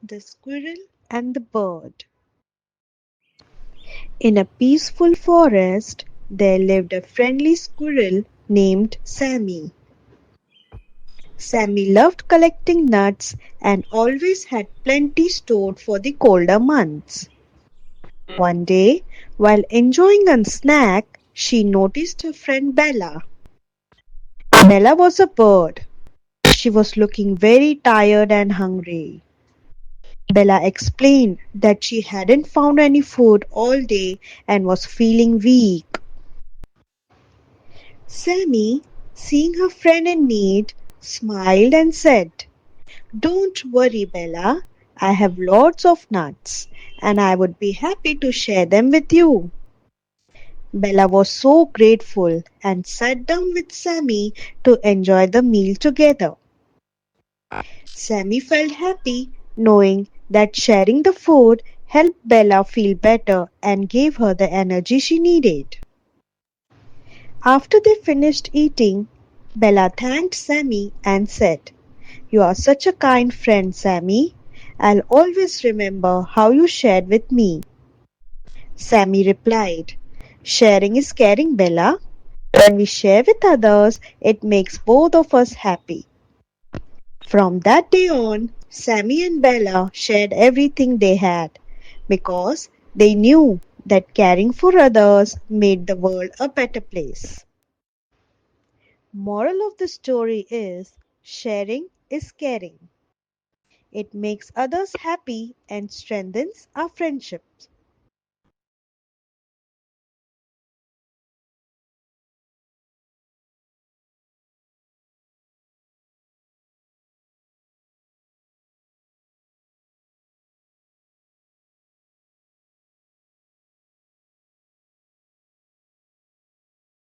The Squirrel and the Bird. In a peaceful forest, there lived a friendly squirrel named Sammy. Sammy loved collecting nuts and always had plenty stored for the colder months. One day, while enjoying a snack, she noticed her friend Bella. Bella was a bird. She was looking very tired and hungry. Bella explained that she hadn't found any food all day and was feeling weak. Sammy, seeing her friend in need, smiled and said, "Don't worry, Bella. I have lots of nuts, and I would be happy to share them with you." Bella was so grateful and sat down with Sammy to enjoy the meal together. Sammy felt happy knowing that sharing the food helped Bella feel better and gave her the energy she needed. After they finished eating, Bella thanked Sammy and said, "You are such a kind friend, Sammy. I'll always remember how you shared with me." Sammy replied, "Sharing is caring, Bella. When we share with others, it makes both of us happy." From that day on, Sammy and Bella shared everything they had because they knew that caring for others made the world a better place. Moral of the story is sharing is caring. It makes others happy and strengthens our friendship.